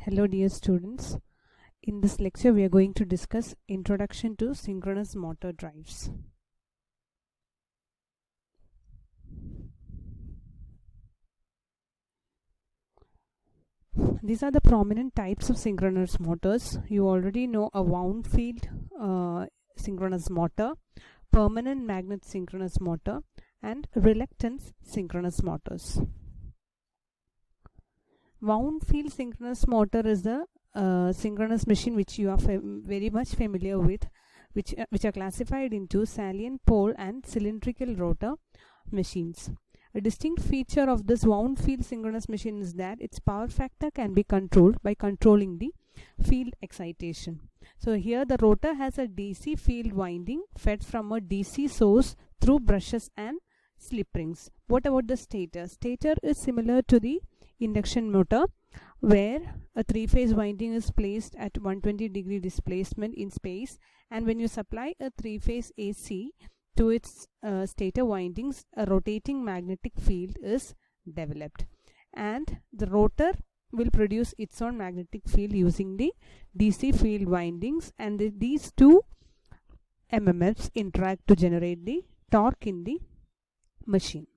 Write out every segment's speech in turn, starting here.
Hello dear students. In this lecture we are going to discuss Introduction to Synchronous Motor Drives. These are the prominent types of synchronous motors. You already know a wound field synchronous motor, permanent magnet synchronous motor, and reluctance synchronous motors. Wound field synchronous motor is the synchronous machine which you are very much familiar with, which are classified into salient pole and cylindrical rotor machines. A distinct feature of this wound field synchronous machine is that its power factor can be controlled by controlling the field excitation. So here the rotor has a DC field winding fed from a DC source through brushes and slip rings. What about the stator? Stator is similar to the induction motor, where a three-phase winding is placed at 120-degree displacement in space, and when you supply a three-phase AC to its stator windings, a rotating magnetic field is developed, and the rotor will produce its own magnetic field using the DC field windings, and these two MMFs interact to generate the torque in the machine.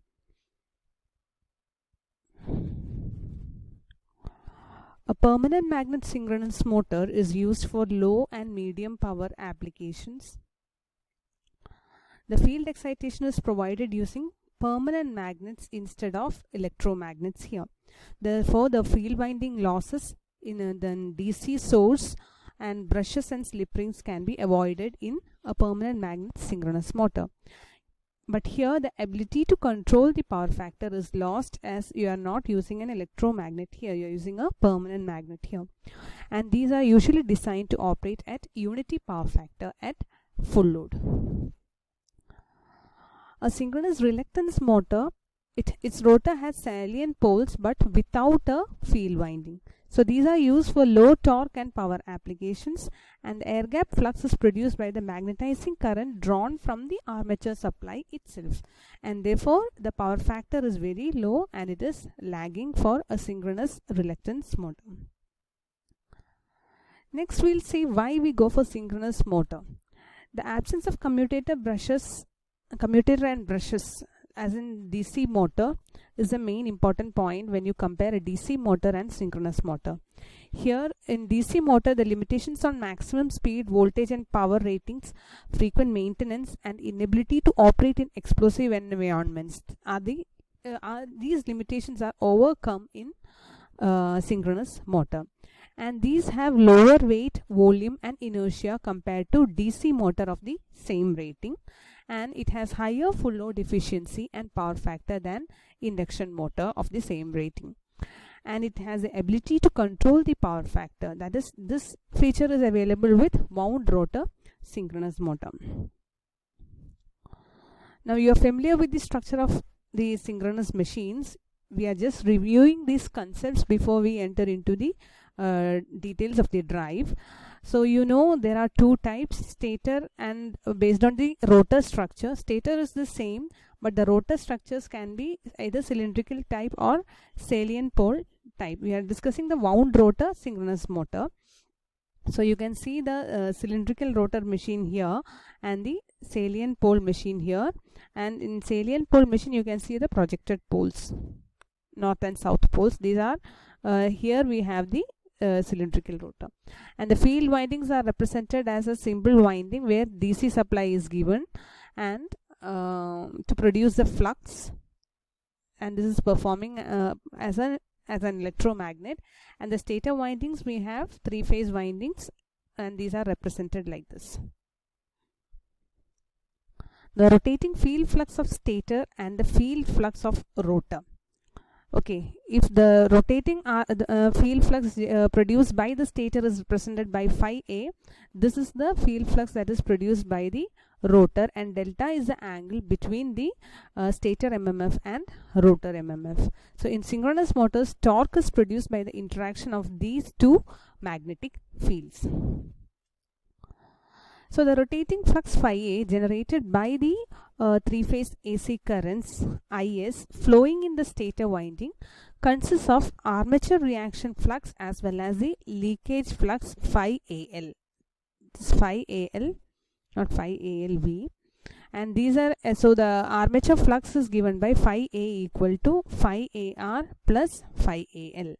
A permanent magnet synchronous motor is used for low and medium power applications. The field excitation is provided using permanent magnets instead of electromagnets here. Therefore, the field winding losses in the DC source and brushes and slip rings can be avoided in a permanent magnet synchronous motor. But here the ability to control the power factor is lost, as you are not using an electromagnet here, you are using a permanent magnet here. And these are usually designed to operate at unity power factor at full load. A synchronous reluctance motor, its rotor has salient poles but without a field winding. So these are used for low torque and power applications, and the air gap flux is produced by the magnetizing current drawn from the armature supply itself, and therefore the power factor is very low and it is lagging for a synchronous reluctance motor. Next we'll see why we go for synchronous motor. The absence of commutator and brushes as in DC motor is the main important point when you compare a DC motor and synchronous motor. Here in DC motor, the limitations on maximum speed, voltage and power ratings, frequent maintenance and inability to operate in explosive environments these limitations are overcome in synchronous motor, and these have lower weight, volume and inertia compared to DC motor of the same rating, and it has higher full load efficiency and power factor than induction motor of the same rating, and it has the ability to control the power factor. That is, this feature is available with wound rotor synchronous motor. Now you are familiar with the structure of the synchronous machines. We are just reviewing these concepts before we enter into the details of the drive. So you know there are two types, stator and based on the rotor structure. Stator is the same, but the rotor structures can be either cylindrical type or salient pole type. We are discussing the wound rotor synchronous motor. So you can see the cylindrical rotor machine here and the salient pole machine here, and in salient pole machine you can see the projected poles, north and south poles. These are here we have the cylindrical rotor, and the field windings are represented as a simple winding where DC supply is given and to produce the flux, and this is performing as an electromagnet. And the stator windings, we have three-phase windings, and these are represented like this. The rotating field flux of stator and the field flux of rotor. Okay, if the rotating field flux produced by the stator is represented by phi A, this is the field flux that is produced by the rotor, and delta is the angle between the stator MMF and rotor MMF. So in synchronous motors, torque is produced by the interaction of these two magnetic fields. So the rotating flux phi A generated by the three-phase AC currents IS flowing in the stator winding consists of armature reaction flux as well as the leakage flux phi AL. This phi AL, not phi ALV. And these are, so the armature flux is given by phi A equal to phi AR plus phi AL.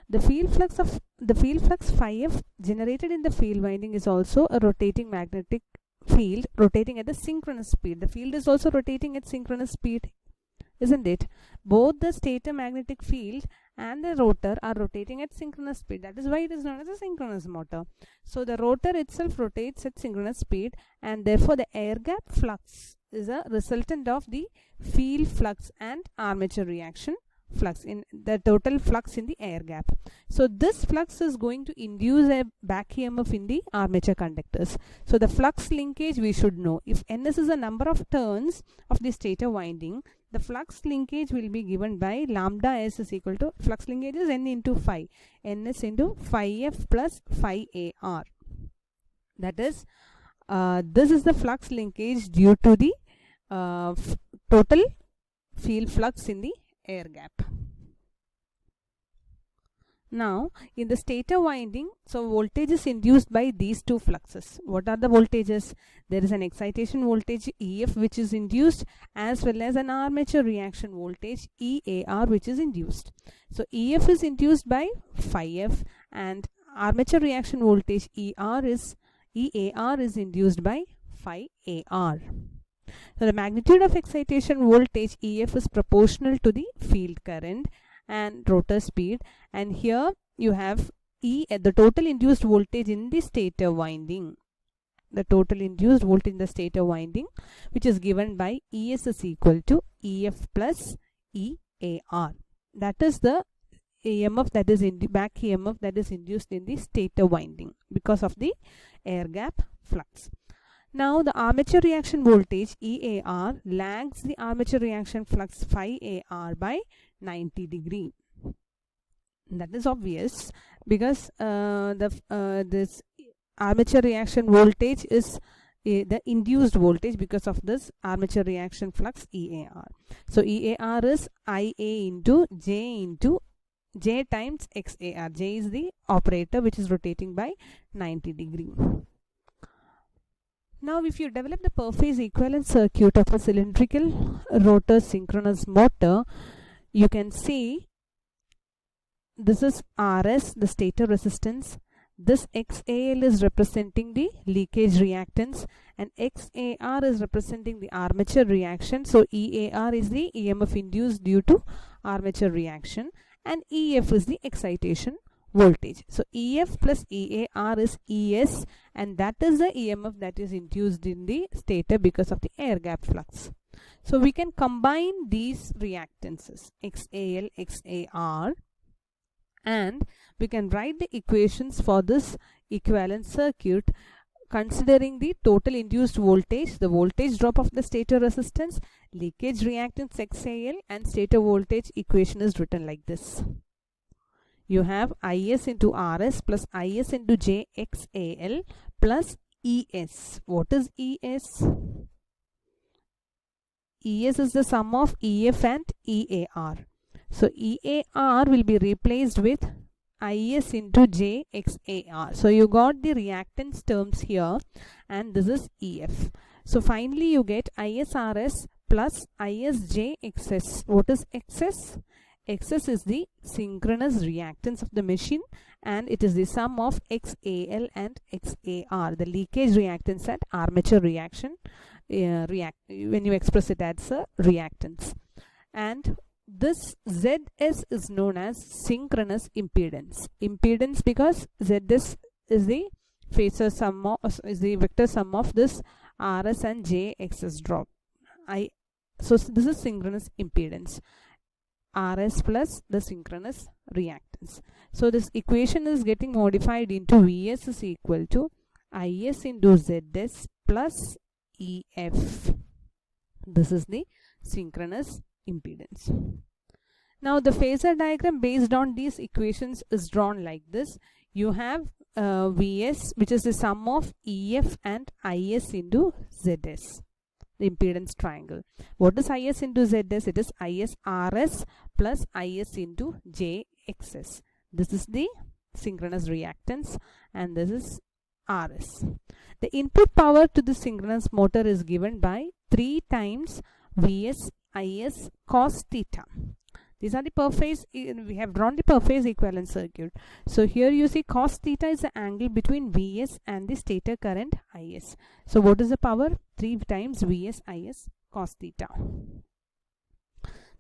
The field flux phi F generated in the field winding is also a rotating magnetic field rotating at the synchronous speed. The field is also rotating at synchronous speed, isn't it? Both the stator magnetic field and the rotor are rotating at synchronous speed. That is why it is known as a synchronous motor. So the rotor itself rotates at synchronous speed, and therefore the air gap flux is a resultant of the field flux and armature reaction flux, in the total flux in the air gap. So this flux is going to induce a back EMF in the armature conductors. So the flux linkage we should know. If Ns is the number of turns of the stator winding, the flux linkage will be given by lambda S is equal to, flux linkage is N into phi, Ns into phi F plus phi AR. That is, this is the flux linkage due to the total field flux in the air gap. Now in the stator winding, so voltage is induced by these two fluxes. What are the voltages? There is an excitation voltage EF which is induced, as well as an armature reaction voltage EAR which is induced. So EF is induced by phi F and armature reaction voltage EAR is induced by phi AR. So the magnitude of excitation voltage EF is proportional to the field current and rotor speed, and here you have E at the total induced voltage in the stator winding. The total induced voltage in the stator winding, which is given by ES is equal to EF plus EAR. That is the EMF that is in the back EMF that is induced in the stator winding because of the air gap flux. Now the armature reaction voltage EAR lags the armature reaction flux phi AR by 90 degree. That is obvious because this armature reaction voltage is the induced voltage because of this armature reaction flux EAR. So EAR is IA into J times XAR. J is the operator which is rotating by 90 degree. Now if you develop the per phase equivalent circuit of a cylindrical rotor synchronous motor, you can see this is RS, the stator resistance. This XAL is representing the leakage reactance and XAR is representing the armature reaction. So EAR is the EMF induced due to armature reaction and EF is the excitation voltage. So EF plus EAR is ES, and that is the EMF that is induced in the stator because of the air gap flux. So we can combine these reactances XAL, XAR, and we can write the equations for this equivalent circuit considering the total induced voltage, the voltage drop of the stator resistance, leakage reactance XAL, and stator voltage equation is written like this. You have IS into RS plus IS into JXAL plus ES. What is ES? ES is the sum of EF and EAR. So EAR will be replaced with IS into JXAR. So you got the reactance terms here and this is EF. So finally you get ISRS plus ISJXS. What is XS? XS is the synchronous reactance of the machine and it is the sum of XAL and XAR, the leakage reactance and armature reaction when you express it as a reactance. And this ZS is known as synchronous impedance. Impedance because ZS is the phasor sum of, is the vector sum of this RS and JXS drop. So this is synchronous impedance. RS plus the synchronous reactance. So this equation is getting modified into VS is equal to IS into ZS plus EF. This is the synchronous impedance. Now the phasor diagram based on these equations is drawn like this. You have Vs, which is the sum of EF and IS into ZS, the impedance triangle. What is IS into ZS? It is IS RS plus IS into JXS. This is the synchronous reactance and this is RS. The input power to the synchronous motor is given by 3 times Vs Is cos theta. These are the per phase. We have drawn the per phase equivalent circuit. So here you see cos theta is the angle between Vs and the stator current Is. So what is the power? 3 times Vs Is cos theta.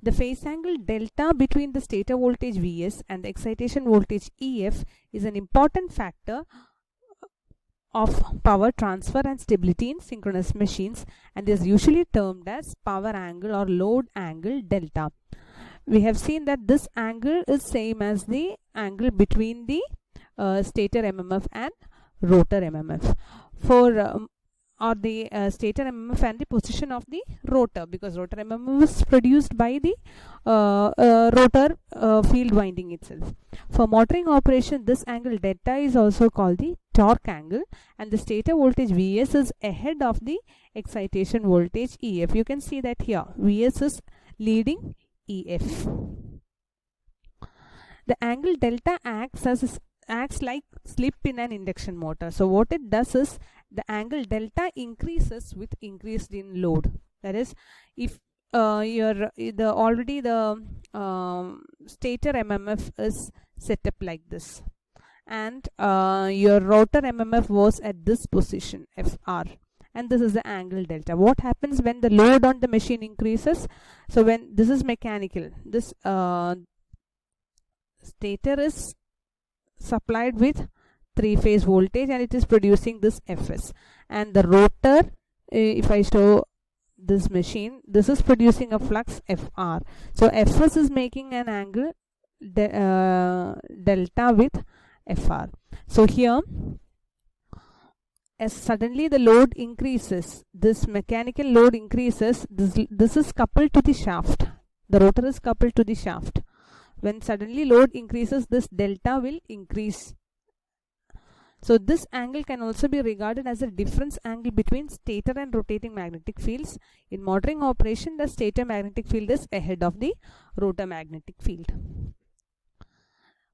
The phase angle delta between the stator voltage Vs and the excitation voltage EF is an important factor of power transfer and stability in synchronous machines and is usually termed as power angle or load angle delta. We have seen that this angle is same as the angle between the stator MMF and rotor MMF. For the stator MMF and the position of the rotor, because rotor MMF is produced by the rotor field winding itself. For motoring operation, this angle delta is also called the torque angle, and the stator voltage Vs is ahead of the excitation voltage EF. You can see that here Vs is leading EF. The angle delta acts like slip in an induction motor. So what it does is the angle delta increases with increased in load. That is, if already the stator MMF is set up like this, and your rotor MMF was at this position FR, and this is the angle delta. What happens when the load on the machine increases? So when this is mechanical, this stator is supplied with 3-phase voltage and it is producing this Fs, and the rotor, if I show this machine, this is producing a flux Fr. So Fs is making an angle delta with Fr. So here, as suddenly the load increases, this mechanical load increases, this is coupled to the shaft. The rotor is coupled to the shaft. When suddenly load increases, this delta will increase. So this angle can also be regarded as a difference angle between stator and rotating magnetic fields. In motoring operation, the stator magnetic field is ahead of the rotor magnetic field.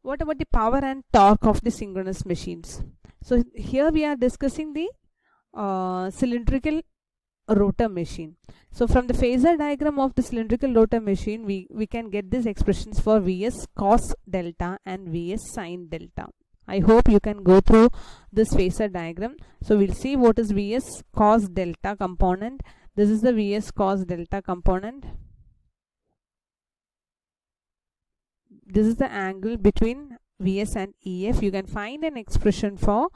What about the power and torque of the synchronous machines? So here we are discussing the cylindrical rotor machine. So from the phasor diagram of the cylindrical rotor machine, we can get these expressions for Vs cos delta and Vs sin delta. I hope you can go through this phasor diagram. So we'll see what is Vs cos delta component. This is the Vs cos delta component. This is the angle between Vs and EF. You can find an expression for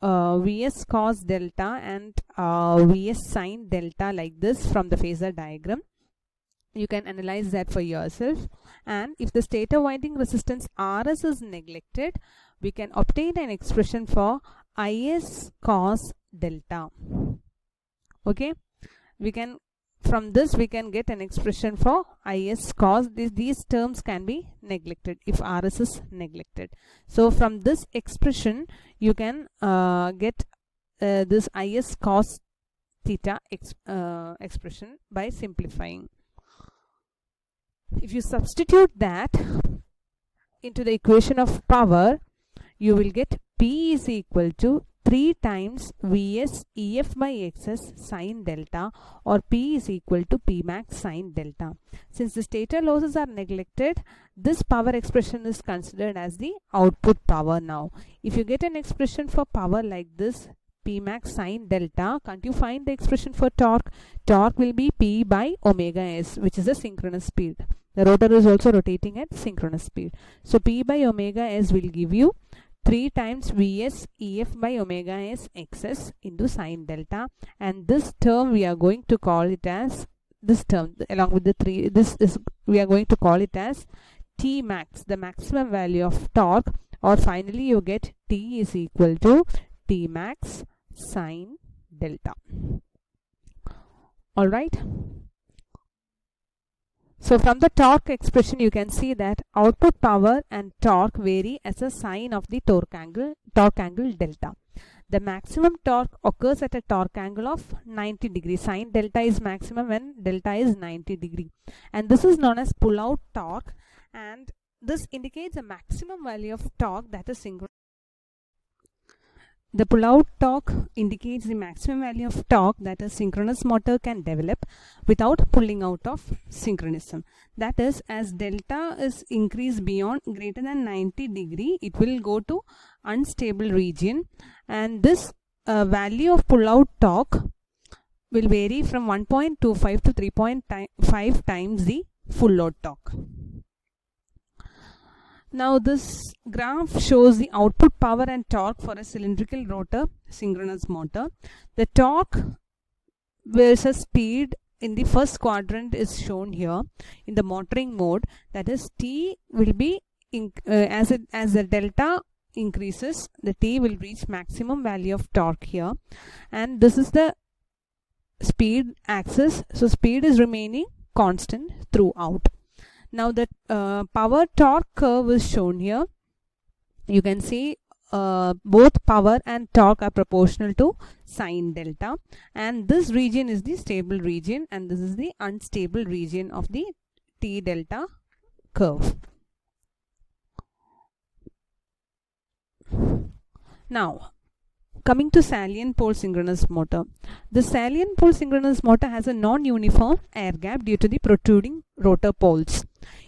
Vs cos delta and Vs sin delta like this from the phasor diagram. You can analyze that for yourself. And if the stator winding resistance Rs is neglected, we can obtain an expression for Is cos delta. Okay, from this we can get an expression for Is cos. These terms can be neglected if Rs is neglected. So from this expression you can get this Is cos theta expression by simplifying. If you substitute that into the equation of power, you will get P is equal to 3 times Vs EF by Xs sin delta, or P is equal to P max sin delta. Since the stator losses are neglected, this power expression is considered as the output power now. If you get an expression for power like this, P max sin delta, can't you find the expression for torque? Torque will be P by omega S, which is a synchronous speed. The rotor is also rotating at synchronous speed. So P by omega S will give you 3 times Vs EF by omega S Xs into sin delta, and this term we are going to call it as, this term along with the 3, we are going to call it as T max, the maximum value of torque, or finally you get T is equal to T max sin delta. Alright. So from the torque expression you can see that output power and torque vary as a sign of the torque angle torque angle delta. The maximum torque occurs at a torque angle of 90 degrees. Sin delta is maximum when delta is 90 degree. And this is known as pull-out torque, and this indicates a maximum value of torque that is synchronous. The pull-out torque indicates the maximum value of torque that a synchronous motor can develop without pulling out of synchronism. That is, as delta is increased beyond greater than 90 degree, it will go to unstable region, and this value of pull-out torque will vary from 1.25 to 3.5 times the full load torque. Now this graph shows the output power and torque for a cylindrical rotor synchronous motor. The torque versus speed in the first quadrant is shown here in the motoring mode. That is, T will be as the delta increases, the T will reach maximum value of torque here, and this is the speed axis. So speed is remaining constant throughout. Now the power torque curve is shown here. You can see both power and torque are proportional to sin delta, and this region is the stable region and this is the unstable region of the T delta curve. Now coming to salient pole synchronous motor. The salient pole synchronous motor has a non-uniform air gap due to the protruding rotor poles.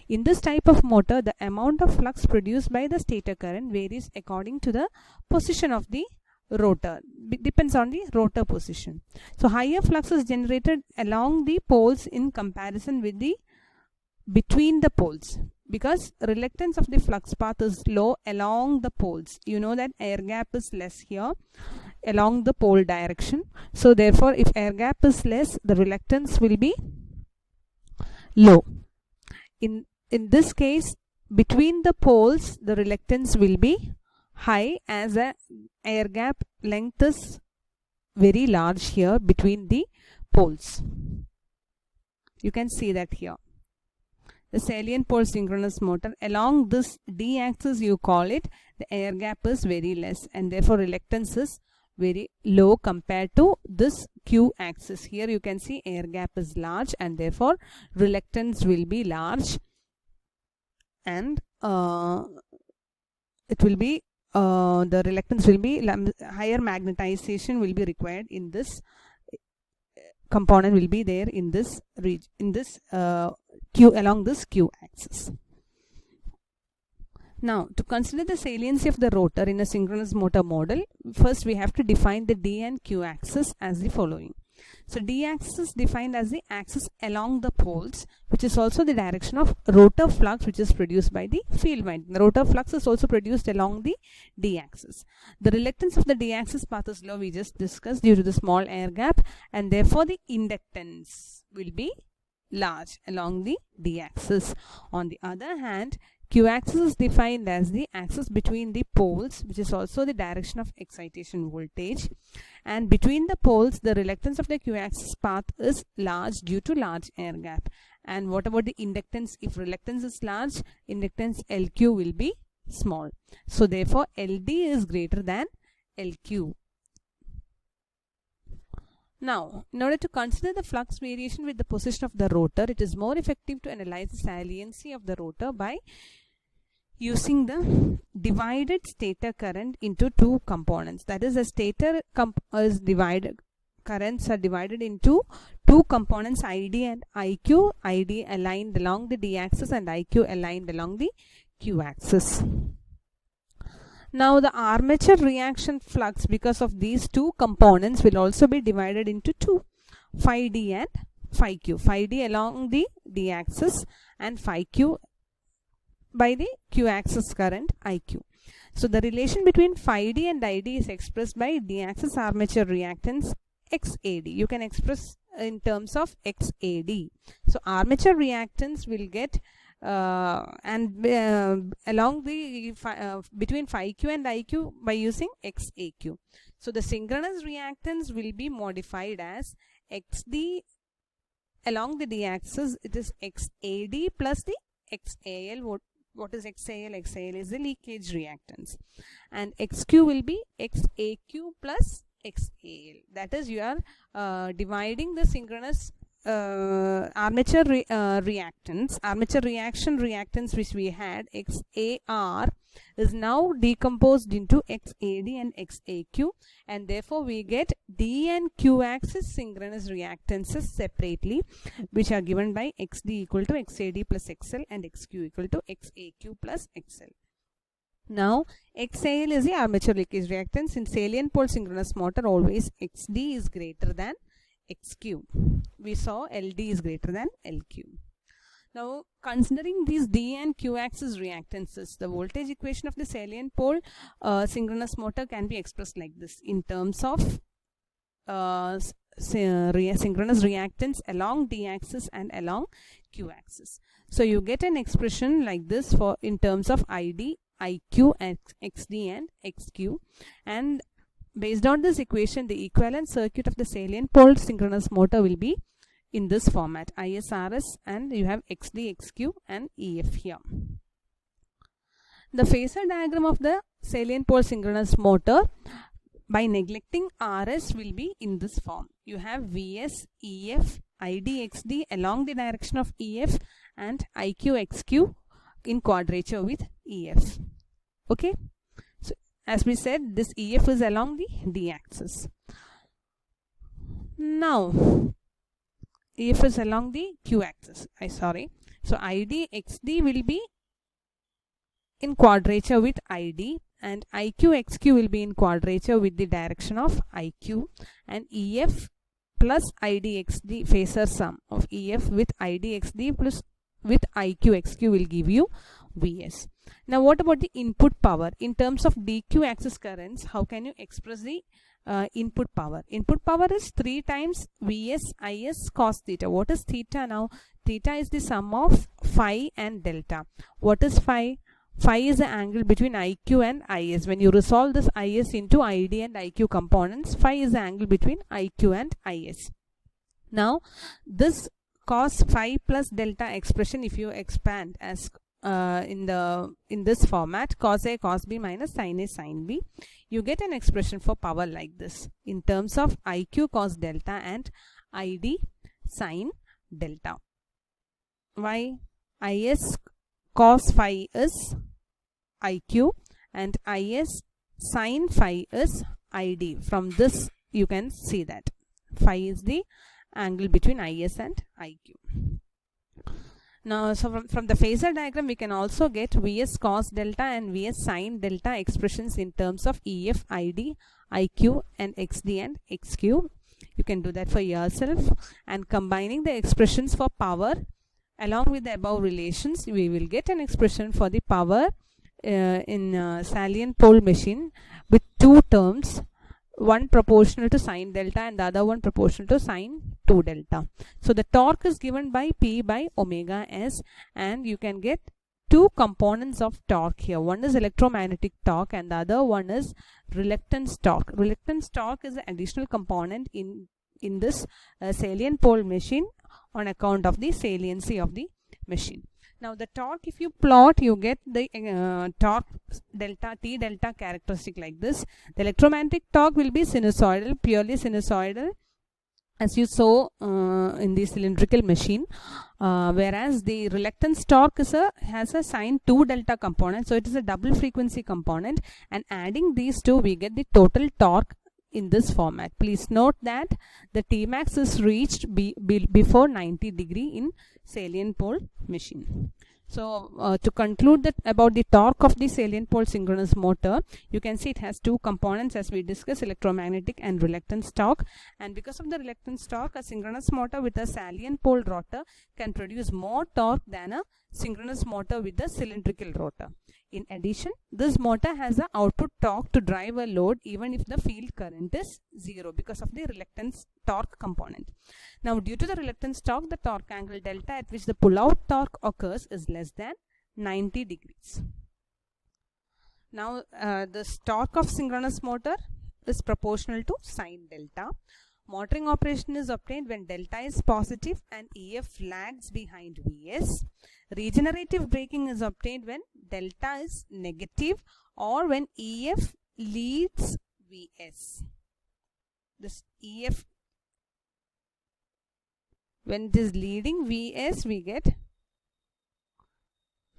In this type of motor, the amount of flux produced by the stator current varies according to the position of the rotor. It depends on the rotor position. So higher flux is generated along the poles in comparison with the between the poles, because reluctance of the flux path is low along the poles. You know that air gap is less here along the pole direction. So therefore, if air gap is less, the reluctance will be low. In this case, between the poles, the reluctance will be high, as a air gap length is very large here between the poles. You can see that here. The salient pole synchronous motor, along this D axis you call it, the air gap is very less and therefore reluctance is very low compared to this Q axis. Here you can see air gap is large and therefore reluctance will be large, and it will be the reluctance will be higher, magnetization will be required in this component will be there in this region, in this Q, along this Q axis. Now, to consider the saliency of the rotor in a synchronous motor model, first we have to define the D and Q axis as the following. So D axis is defined as the axis along the poles, which is also the direction of rotor flux which is produced by the field winding. The rotor flux is also produced along the D axis. The reluctance of the D axis path is low, we just discussed, due to the small air gap, and therefore the inductance will be large along the D axis. On the other hand, Q axis is defined as the axis between the poles, which is also the direction of excitation voltage, and between the poles the reluctance of the Q axis path is large due to large air gap. And what about the inductance? If reluctance is large, inductance LQ will be small. So therefore LD is greater than LQ. Now, in order to consider the flux variation with the position of the rotor, it is more effective to analyze the saliency of the rotor by using the divided stator current into two components. That is, the stator is divided, currents are divided into two components, ID and IQ, ID aligned along the D axis and IQ aligned along the Q axis. Now the armature reaction flux because of these two components will also be divided into two, phi D and phi Q. Phi D along the D axis and phi Q by the Q axis current IQ. So the relation between phi D and ID is expressed by D axis armature reactance XAD. You can express in terms of XAD. So armature reactance will get along the between phi Q and IQ by using XAQ. So the synchronous reactance will be modified as XD along the D axis. It is XAD plus the XAL What is XAL? XAL is the leakage reactance, and XQ will be XAQ plus XAL. That is, you are dividing the synchronous armature reactance, armature reaction reactance which we had XAR is now decomposed into XAD and XAQ, and therefore we get D and Q axis synchronous reactances separately, which are given by XD equal to XAD plus XL and XQ equal to XAQ plus XL. Now XAL is the armature leakage reactance. In salient pole synchronous motor, always XD is greater than XQ. We saw LD is greater than LQ. Now, considering these D and Q axis reactances, the voltage equation of the salient pole synchronous motor can be expressed like this in terms of synchronous reactance along D axis and along Q axis. So you get an expression like this for in terms of ID, IQ, and XD and XQ, and based on this equation, the equivalent circuit of the salient pole synchronous motor will be in this format: ISRS, and you have XD, XQ and EF here. The phasor diagram of the salient pole synchronous motor by neglecting RS will be in this form. You have VS, EF, ID, XD along the direction of EF and IQ, XQ in quadrature with EF. Okay. So as we said, this EF is along the D axis. Now EF is along the Q axis. So ID, XD will be in quadrature with ID, and IQ, XQ will be in quadrature with the direction of IQ, and EF plus ID, XD phasor sum of EF with ID, XD plus with IQ, XQ will give you VS. Now what about the input power? In terms of DQ axis currents, how can you express the input power? Input power is 3 times VS IS cos theta. What is theta now? Theta is the sum of phi and delta. What is phi? Phi is the angle between IQ and IS. When you resolve this IS into ID and IQ components, phi is the angle between IQ and IS. Now this cos phi plus delta expression, if you expand as in this format, cos A cos B minus sin A sin B, you get an expression for power like this in terms of IQ cos delta and ID sin delta. Why? IS cos phi is IQ and IS sin phi is ID. From this you can see that phi is the angle between IS and IQ. Now, so from the phasor diagram, we can also get VS cos delta and VS sin delta expressions in terms of EF, ID, IQ and XD and XQ. You can do that for yourself, and combining the expressions for power along with the above relations, we will get an expression for the power in salient pole machine with 2 terms, one proportional to sin delta and the other one proportional to sin 2 delta. So the torque is given by P by omega S, and you can get 2 components of torque here. One is electromagnetic torque and the other one is reluctance torque. Reluctance torque is an additional component in this salient pole machine on account of the saliency of the machine. Now the torque, if you plot, you get the torque delta, T delta characteristic like this. The electromagnetic torque will be sinusoidal, purely sinusoidal, as you saw in the cylindrical machine, whereas the reluctance torque is has a sin 2 delta component, so it is a double frequency component, and adding these two we get the total torque in this format. Please note that the Tmax is reached before 90 degree in salient pole machine. So to conclude that about the torque of the salient pole synchronous motor, you can see it has 2 components as we discussed, electromagnetic and reluctance torque. And because of the reluctance torque, a synchronous motor with a salient pole rotor can produce more torque than a synchronous motor with a cylindrical rotor. In addition, this motor has an output torque to drive a load even if the field current is 0 because of the reluctance torque component. Now, due to the reluctance torque, the torque angle delta at which the pull-out torque occurs is less than 90 degrees. Now, the torque of synchronous motor is proportional to sin delta. Motoring operation is obtained when delta is positive and EF lags behind Vs. Regenerative braking is obtained when delta is negative or when EF leads Vs. This EF, when it is leading Vs, we get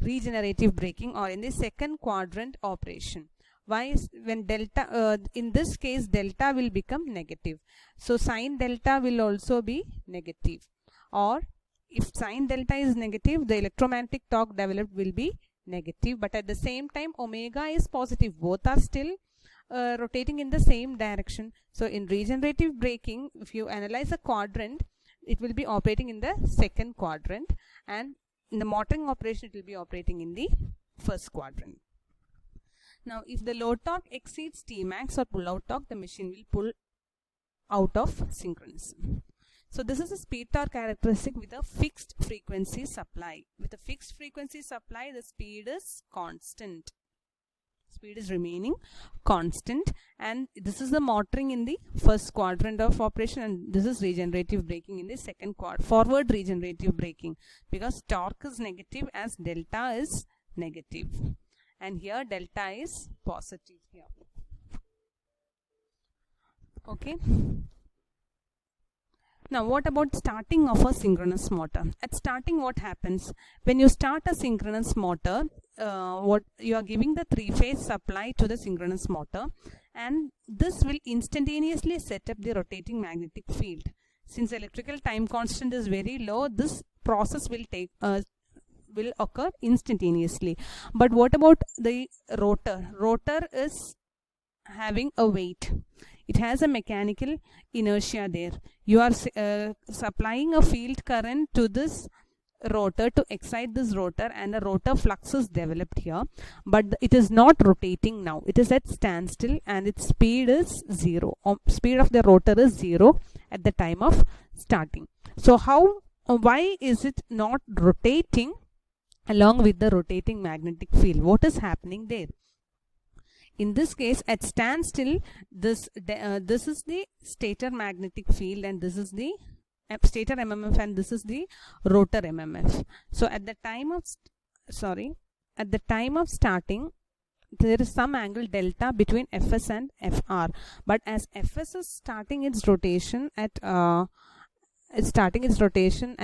regenerative braking, or in the second quadrant operation. Why is when delta, in this case delta will become negative, so sine delta will also be negative, or if sine delta is negative, the electromagnetic torque developed will be negative, but at the same time omega is positive. Both are still rotating in the same direction. So in regenerative braking, if you analyze a quadrant, it will be operating in the second quadrant, and in the motoring operation it will be operating in the first quadrant. Now if the load torque exceeds Tmax or pull out torque, the machine will pull out of synchronism. So this is a speed torque characteristic with a fixed frequency supply. With a fixed frequency supply, the speed is constant. Speed is remaining constant, and this is the motoring in the first quadrant of operation, and this is regenerative braking in the second quadrant, forward regenerative braking, because torque is negative as delta is negative, and here delta is positive here. Okay. Now what about starting of a synchronous motor? At starting, what happens? When you start a synchronous motor, what you are giving the three-phase supply to the synchronous motor, and this will instantaneously set up the rotating magnetic field. Since electrical time constant is very low, this process will occur instantaneously. But what about the rotor? Rotor is having a weight. It has a mechanical inertia there. You are supplying a field current to this rotor to excite this rotor, and a rotor flux is developed here, but it is not rotating now. It is at standstill and its speed is 0. Speed of the rotor is 0 at the time of starting. So why is it not rotating along with the rotating magnetic field? What is happening there? In this case, at standstill, this is the stator magnetic field, and this is the stator MMF, and this is the rotor MMF. So at the time of starting, there is some angle delta between Fs and Fr, but as Fs is starting its rotation at starting its rotation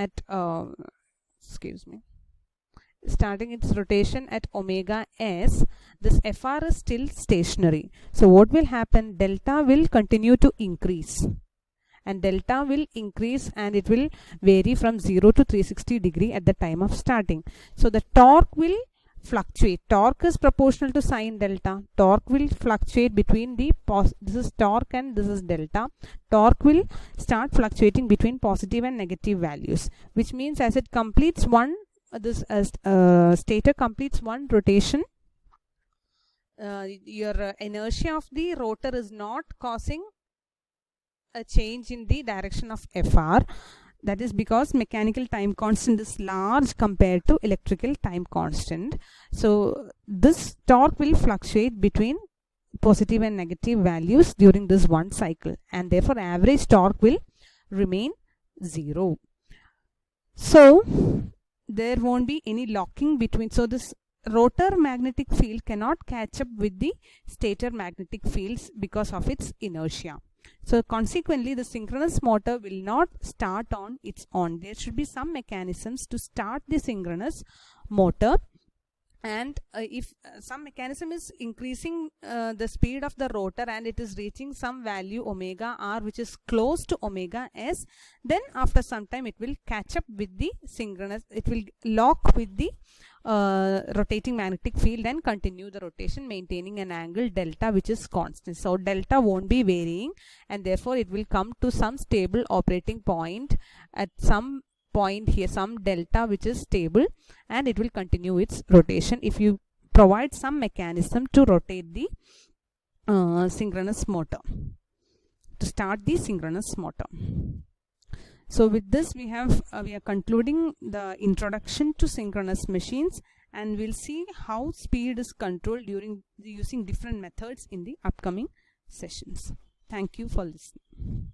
at omega s, this Fr is still stationary. So what will happen? Delta will continue to increase, and delta will increase, and it will vary from 0 to 360 degree at the time of starting. So the torque will fluctuate. Torque is proportional to sine delta. Torque will fluctuate between this is torque and this is delta. Torque will start fluctuating between positive and negative values, which means as it completes stator completes one rotation, your inertia of the rotor is not causing a change in the direction of Fr. That is because mechanical time constant is large compared to electrical time constant. So this torque will fluctuate between positive and negative values during this one cycle, and therefore average torque will remain 0. So there won't be any locking between. So this rotor magnetic field cannot catch up with the stator magnetic fields because of its inertia. So consequently, the synchronous motor will not start on its own. There should be some mechanisms to start the synchronous motor, and if some mechanism is increasing the speed of the rotor and it is reaching some value omega r which is close to omega s, then after some time it will catch up with the synchronous, it will lock with the rotating magnetic field and continue the rotation, maintaining an angle delta which is constant. So delta won't be varying, and therefore it will come to some stable operating point at some point here, some delta which is stable, and it will continue its rotation if you provide some mechanism to rotate the synchronous motor, to start the synchronous motor. So with this we are concluding the introduction to synchronous machines, and we'll see how speed is controlled using different methods in the upcoming sessions. Thank you for listening.